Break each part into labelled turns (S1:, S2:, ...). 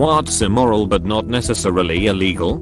S1: What's immoral but not necessarily illegal?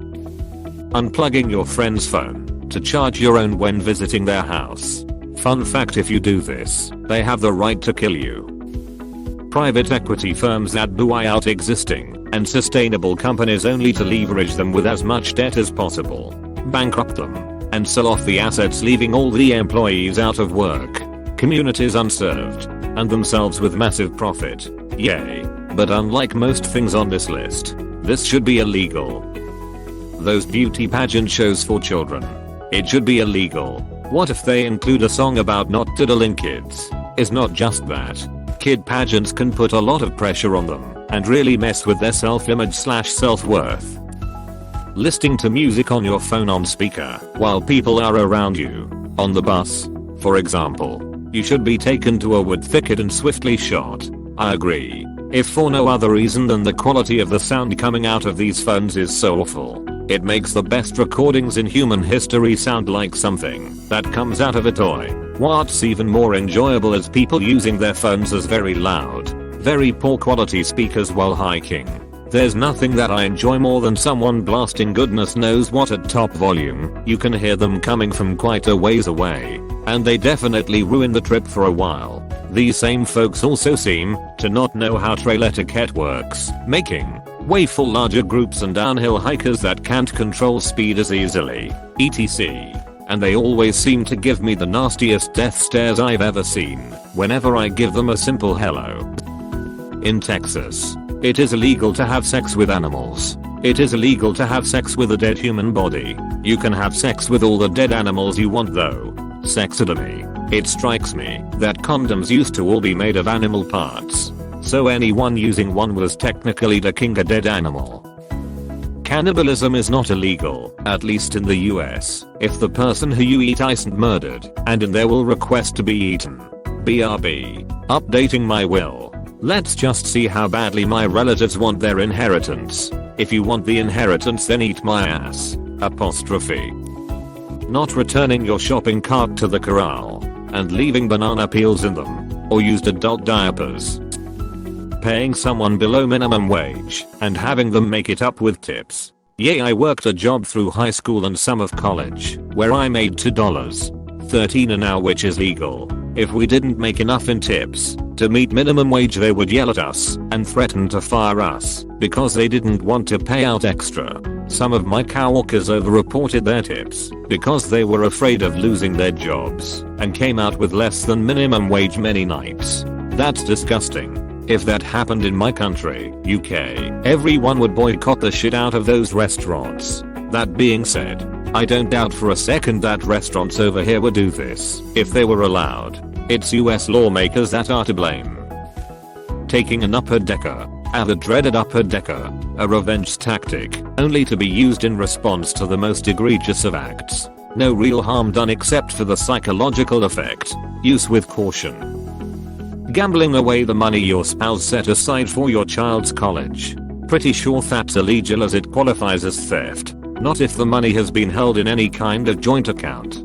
S1: Unplugging your friend's phone to charge your own when visiting their house. Fun fact, if you do this, they have the right to kill you. Private equity firms that buy out existing and sustainable companies only to leverage them with as much debt as possible, bankrupt them, and sell off the assets, leaving all the employees out of work, communities unserved, and themselves with massive profit. Yay. But unlike most things on this list, this should be illegal. Those beauty pageant shows for children. It should be illegal. What if they include a song about not diddling kids? It's not just that. Kid pageants can put a lot of pressure on them and really mess with their self-image/self-worth. Listening to music on your phone on speaker while people are around you. On the bus, for example. You should be taken to a wood thicket and swiftly shot. I agree. If for no other reason than the quality of the sound coming out of these phones is so awful. It makes the best recordings in human history sound like something that comes out of a toy. What's even more enjoyable is people using their phones as very loud, very poor quality speakers while hiking. There's nothing that I enjoy more than someone blasting goodness knows what at top volume. You can hear them coming from quite a ways away, and they definitely ruin the trip for a while. These same folks also seem to not know how trail etiquette works, making way for larger groups and downhill hikers that can't control speed as easily, etc. And they always seem to give me the nastiest death stares I've ever seen whenever I give them a simple hello. In Texas, it is illegal to have sex with animals. It is illegal to have sex with a dead human body. You can have sex with all the dead animals you want though. Sexidermy. It strikes me that condoms used to all be made of animal parts. So anyone using one was technically decking a dead animal. Cannibalism is not illegal, at least in the US, if the person who you eat isn't murdered, and in there will request to be eaten. BRB. Updating my will. Let's just see how badly my relatives want their inheritance. If you want the inheritance, then eat my ass. Apostrophe. Not returning your shopping cart to the corral and leaving banana peels in them, or used adult diapers. Paying someone below minimum wage and having them make it up with tips. Yeah, I worked a job through high school and some of college where I made $2.13 an hour, which is legal. If we didn't make enough in tips to meet minimum wage, they would yell at us and threaten to fire us because they didn't want to pay out extra. Some of my coworkers overreported their tips because they were afraid of losing their jobs and came out with less than minimum wage many nights. That's disgusting. If that happened in my country, UK, everyone would boycott the shit out of those restaurants. That being said, I don't doubt for a second that restaurants over here would do this if they were allowed. It's US lawmakers that are to blame. Taking an upper decker. The dreaded upper decker. A revenge tactic, only to be used in response to the most egregious of acts. No real harm done except for the psychological effect. Use with caution. Gambling away the money your spouse set aside for your child's college. Pretty sure that's illegal as it qualifies as theft. Not if the money has been held in any kind of joint account.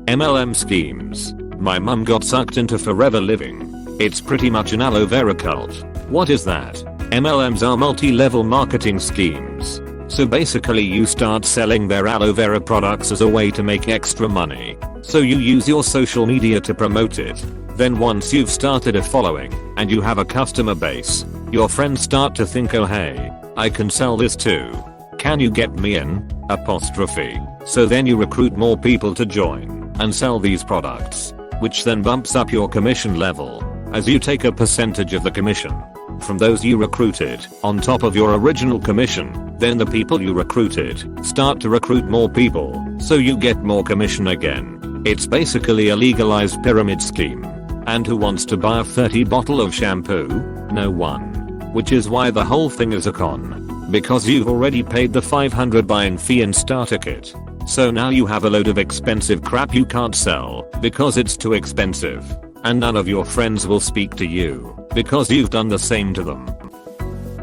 S1: MLM schemes. My mum got sucked into Forever Living. It's pretty much an aloe vera cult. What is that? MLMs are multi-level marketing schemes. So basically you start selling their aloe vera products as a way to make extra money. So you use your social media to promote it. Then once you've started a following and you have a customer base, your friends start to think, oh hey, I can sell this too. Can you get me in? Apostrophe. So then you recruit more people to join and sell these products, which then bumps up your commission level as you take a percentage of the commission from those you recruited on top of your original commission. Then the people you recruited start to recruit more people, so you get more commission again. It's basically a legalized pyramid scheme. And who wants to buy a 30 bottle of shampoo? No one. Which is why the whole thing is a con. Because you've already paid the $500 buy-in fee and starter kit. So now you have a load of expensive crap you can't sell because it's too expensive. And none of your friends will speak to you because you've done the same to them.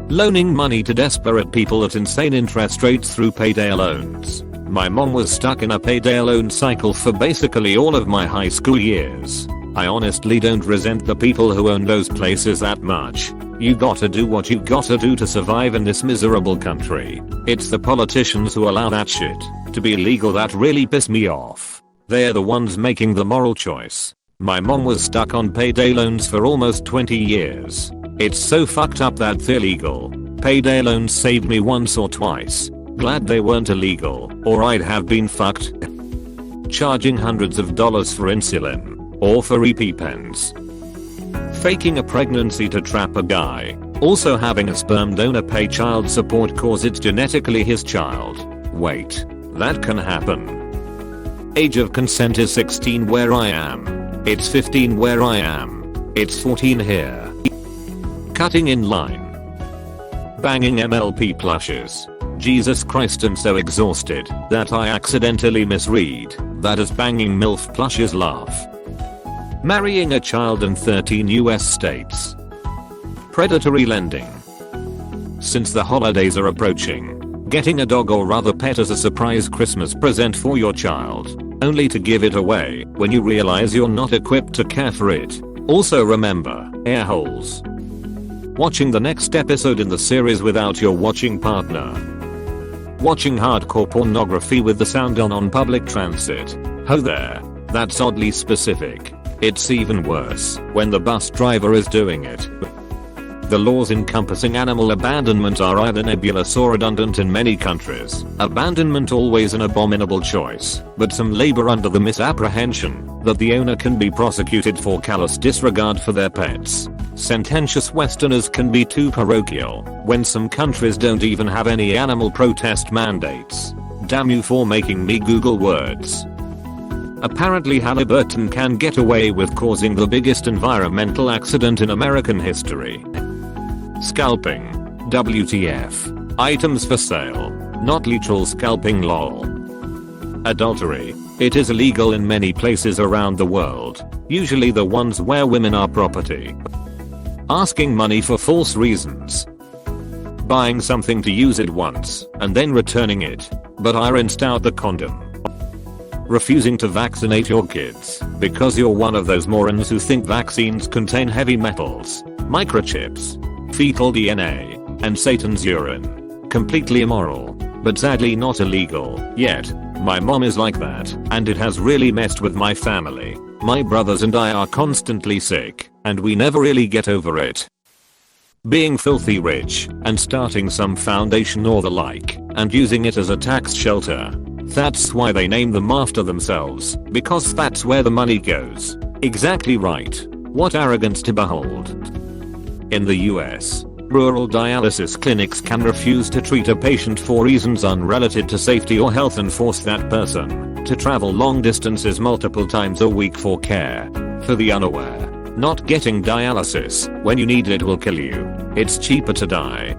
S1: Loaning money to desperate people at insane interest rates through payday loans. My mom was stuck in a payday loan cycle for basically all of my high school years. I honestly don't resent the people who own those places that much. You gotta do what you gotta do to survive in this miserable country. It's the politicians who allow that shit to be illegal that really piss me off. They're the ones making the moral choice. My mom was stuck on payday loans for almost 20 years. It's so fucked up that they're legal. Payday loans saved me once or twice. Glad they weren't illegal, or I'd have been fucked. Charging hundreds of dollars for insulin, or for EpiPens. Faking a pregnancy to trap a guy. Also having a sperm donor pay child support cause it's genetically his child. Wait, that can happen. Age of consent is 16 where I am. It's 15 where I am. It's 14 here. Cutting in line. Banging MLP plushes. Jesus Christ, I'm so exhausted that I accidentally misread that as banging MILF plushes laugh. Marrying a child in 13 US states. Predatory lending. Since the holidays are approaching, getting a dog or other pet as a surprise Christmas present for your child, only to give it away when you realize you're not equipped to care for it. Also remember, air holes. Watching the next episode in the series without your watching partner. Watching hardcore pornography with the sound on public transit. Ho there. That's oddly specific. It's even worse when the bus driver is doing it. The laws encompassing animal abandonment are either nebulous or redundant in many countries. Abandonment always an abominable choice, but some labor under the misapprehension that the owner can be prosecuted for callous disregard for their pets. Sententious Westerners can be too parochial, when some countries don't even have any animal protest mandates. Damn you for making me Google words. Apparently Halliburton can get away with causing the biggest environmental accident in American history. Scalping. WTF. Items for sale. Not literal scalping lol. Adultery. It is illegal in many places around the world, usually the ones where women are property. Asking money for false reasons. Buying something to use it once and then returning it, but I rinsed out the condom. Refusing to vaccinate your kids because you're one of those morons who think vaccines contain heavy metals, microchips, fetal DNA, and Satan's urine. Completely immoral, but sadly not illegal yet. My mom is like that, and it has really messed with my family. My brothers and I are constantly sick, and we never really get over it. Being filthy rich and starting some foundation or the like, and using it as a tax shelter. That's why they name them after themselves, because that's where the money goes. Exactly right. What arrogance to behold. In the US, rural dialysis clinics can refuse to treat a patient for reasons unrelated to safety or health and force that person to travel long distances multiple times a week for care. For the unaware, not getting dialysis when you need it will kill you. It's cheaper to die.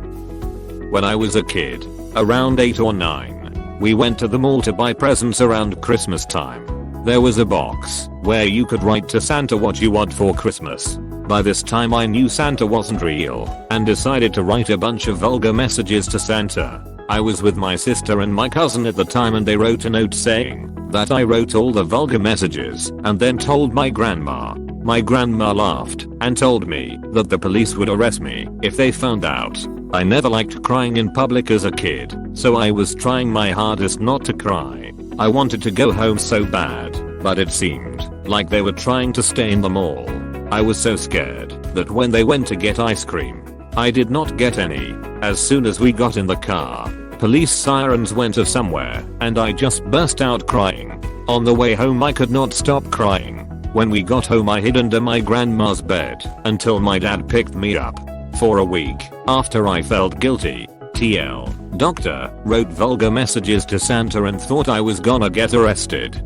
S1: When I was a kid, around 8 or 9, we went to the mall to buy presents around Christmas time. There was a box where you could write to Santa what you want for Christmas. By this time I knew Santa wasn't real and decided to write a bunch of vulgar messages to Santa. I was with my sister and my cousin at the time and they wrote a note saying that I wrote all the vulgar messages and then told my grandma. My grandma laughed and told me that the police would arrest me if they found out. I never liked crying in public as a kid, so I was trying my hardest not to cry. I wanted to go home so bad, but it seemed like they were trying to stay in the mall. I was so scared that when they went to get ice cream, I did not get any. As soon as we got in the car, police sirens went off somewhere and I just burst out crying. On the way home I could not stop crying. When we got home I hid under my grandma's bed until my dad picked me up. For a week after I felt guilty. TL. Doctor wrote vulgar messages to Santa and thought I was gonna get arrested.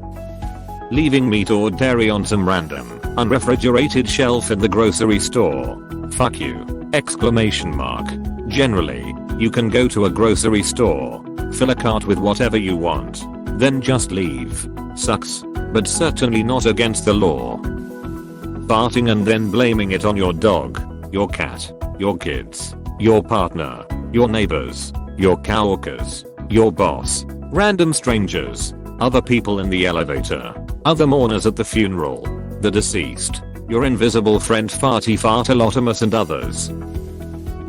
S1: Leaving meat or dairy on some random, unrefrigerated shelf in the grocery store. Fuck you! Exclamation mark. Generally, you can go to a grocery store, fill a cart with whatever you want, then just leave. Sucks, but certainly not against the law. Farting and then blaming it on your dog, your cat, your kids, your partner, your neighbors, your coworkers, your boss, random strangers, other people in the elevator, other mourners at the funeral, the deceased, your invisible friend Farty Fartalotimus and others.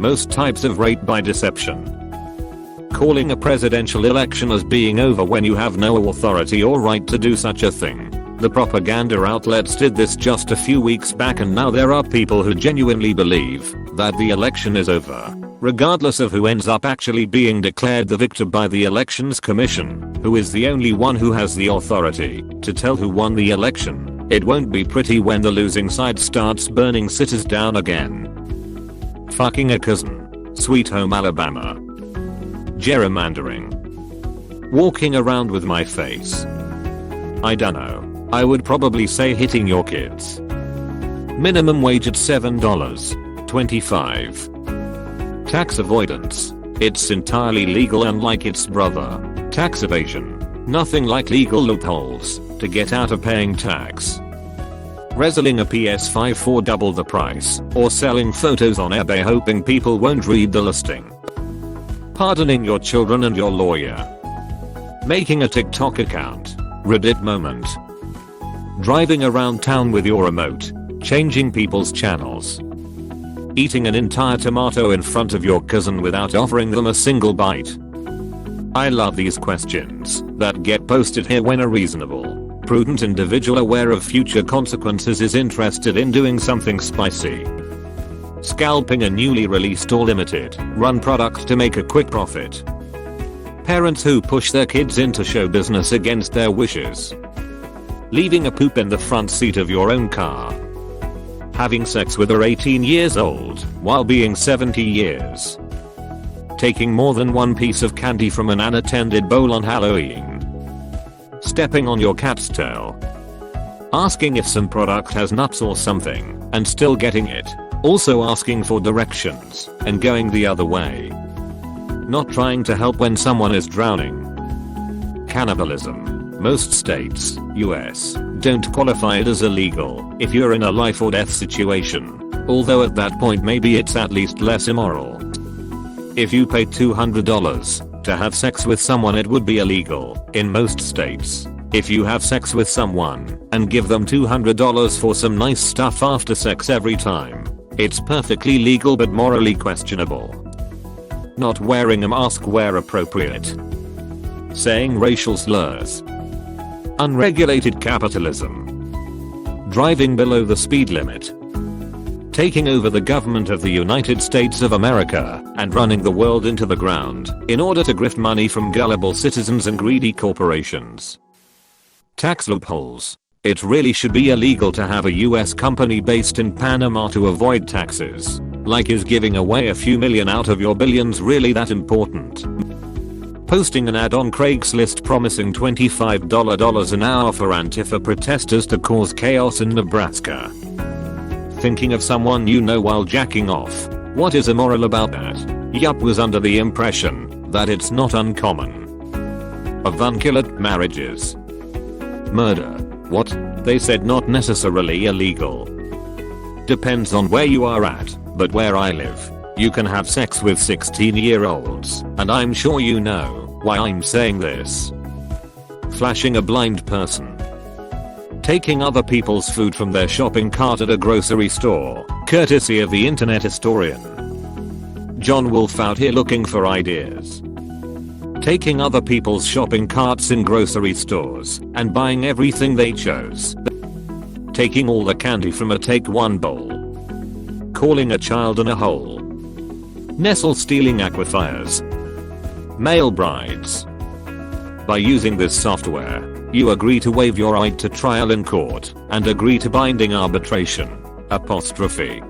S1: Most types of rape by deception. Calling a presidential election as being over when you have no authority or right to do such a thing. The propaganda outlets did this just a few weeks back, and now there are people who genuinely believe that the election is over, regardless of who ends up actually being declared the victor by the Elections Commission, who is the only one who has the authority to tell who won the election. It won't be pretty when the losing side starts burning cities down again. Fucking a cousin. Sweet Home Alabama. Gerrymandering. Walking around with my face. I dunno. I would probably say hitting your kids. Minimum wage at $7.25. Tax avoidance. It's entirely legal, unlike its brother. Tax evasion. Nothing like legal loopholes to get out of paying tax. Reselling a PS5 for double the price, or selling photos on eBay hoping people won't read the listing. Pardoning your children and your lawyer. Making a TikTok account. Reddit moment. Driving around town with your remote, changing people's channels. Eating an entire tomato in front of your cousin without offering them a single bite. I love these questions that get posted here when a reasonable, prudent individual aware of future consequences is interested in doing something spicy. Scalping a newly released or limited run product to make a quick profit. Parents who push their kids into show business against their wishes. Leaving a poop in the front seat of your own car. Having sex with her 18 years old while being 70 years. Taking more than one piece of candy from an unattended bowl on Halloween. Stepping on your cat's tail. Asking if some product has nuts or something and still getting it. Also asking for directions and going the other way. Not trying to help when someone is drowning. Cannibalism. Most states, US, don't qualify it as illegal if you're in a life or death situation, although at that point maybe it's at least less immoral. If you pay $200 to have sex with someone, it would be illegal in most states. If you have sex with someone and give them $200 for some nice stuff after sex every time, it's perfectly legal but morally questionable. Not wearing a mask where appropriate. Saying racial slurs. Unregulated capitalism. Driving below the speed limit. Taking over the government of the United States of America and running the world into the ground in order to grift money from gullible citizens and greedy corporations. Tax loopholes. It really should be illegal to have a US company based in Panama to avoid taxes. Like, is giving away a few million out of your billions really that important? Posting an ad on Craigslist promising $25 an hour for Antifa protesters to cause chaos in Nebraska. Thinking of someone you know while jacking off. What is immoral about that? Yup, was under the impression that it's not uncommon. Avunculate marriages. Murder. What? They said not necessarily illegal. Depends on where you are at, but where I live, you can have sex with 16-year-olds, and I'm sure you know why I'm saying this. Flashing a blind person. Taking other people's food from their shopping cart at a grocery store, courtesy of the internet historian. John Wolfe out here looking for ideas. Taking other people's shopping carts in grocery stores and buying everything they chose. Taking all the candy from a take one bowl. Calling a child in a hole. Nestle stealing aquifers. Male brides. By using this software, you agree to waive your right to trial in court and agree to binding arbitration. Apostrophe.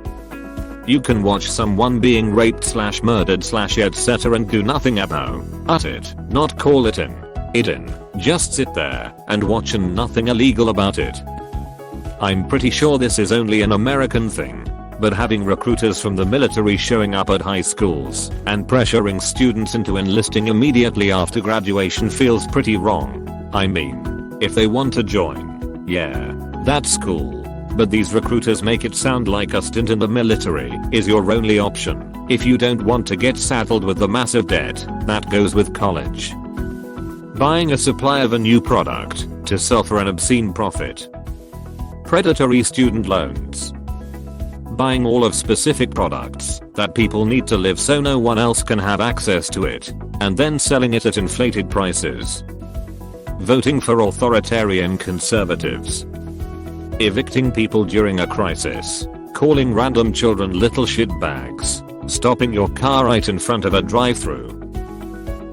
S1: You can watch someone being raped / murdered / etc. and do nothing about it, not call it in. Just sit there and watch and nothing illegal about it. I'm pretty sure this is only an American thing, but having recruiters from the military showing up at high schools and pressuring students into enlisting immediately after graduation feels pretty wrong. I mean, if they want to join, yeah, that's cool. But these recruiters make it sound like a stint in the military is your only option if you don't want to get saddled with the massive debt that goes with college. Buying a supply of a new product to sell for an obscene profit. Predatory student loans. buying all of specific products that people need to live so no one else can have access to it, and then selling it at inflated prices. Voting for authoritarian conservatives. Evicting people during a crisis. Calling random children little shitbags. Stopping your car right in front of a drive-thru.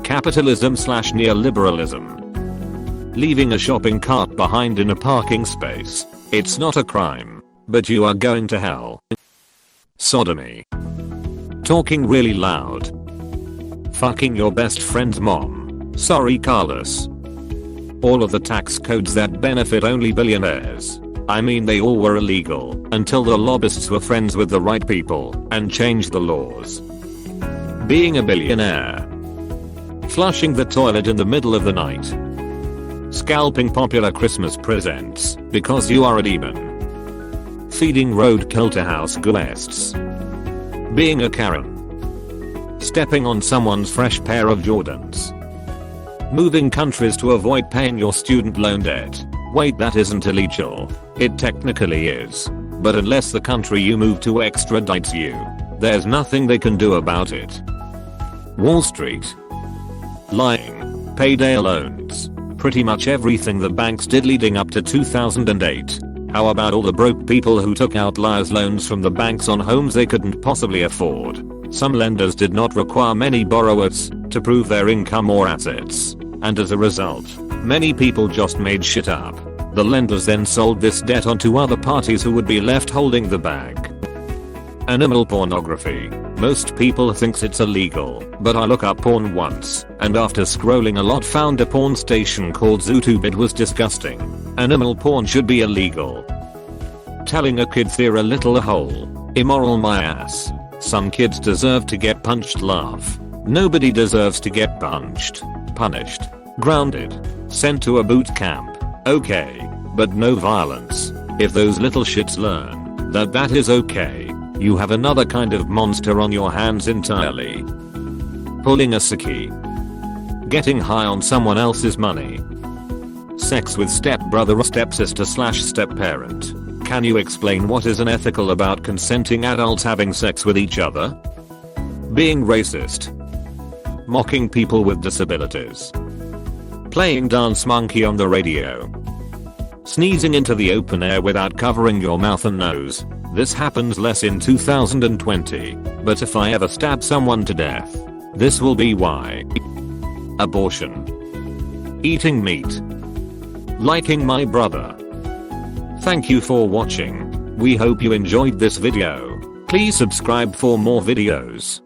S1: Capitalism/neoliberalism. Leaving a shopping cart behind in a parking space. It's not a crime, but you are going to hell. Sodomy. Talking really loud. Fucking your best friend's mom. Sorry, Carlos. All of the tax codes that benefit only billionaires. I mean, they all were illegal until the lobbyists were friends with the right people and changed the laws. Being a billionaire. Flushing the toilet in the middle of the night. Scalping popular Christmas presents because you are a demon. Feeding roadkill to house guests. Being a Karen. Stepping on someone's fresh pair of Jordans. Moving countries to avoid paying your student loan debt. Wait, that isn't illegal. It technically is. But unless the country you move to extradites you, there's nothing they can do about it. Wall Street. Lying. Payday loans. Pretty much everything the banks did leading up to 2008. How about all the broke people who took out liar's loans from the banks on homes they couldn't possibly afford? Some lenders did not require many borrowers to prove their income or assets, and as a result, many people just made shit up. The lenders then sold this debt onto other parties who would be left holding the bag. Animal pornography. Most people thinks it's illegal, but I look up porn once, and after scrolling a lot found a porn station called ZooTube. It was disgusting. Animal porn should be illegal. Telling a kid they're a little hole. Immoral my ass. Some kids deserve to get punched. Laugh. Nobody deserves to get punched, punished, grounded, sent to a boot camp. Okay, but no violence. If those little shits learn that is okay, you have another kind of monster on your hands entirely. Pulling a sickie. Getting high on someone else's money. Sex with stepbrother or stepsister/stepparent. Can you explain what is unethical about consenting adults having sex with each other? Being racist. Mocking people with disabilities. Playing Dance Monkey on the radio. Sneezing into the open air without covering your mouth and nose. This happens less in 2020, but if I ever stab someone to death, this will be why. Abortion. Eating meat. Liking my brother. Thank you for watching. We hope you enjoyed this video. Please subscribe for more videos.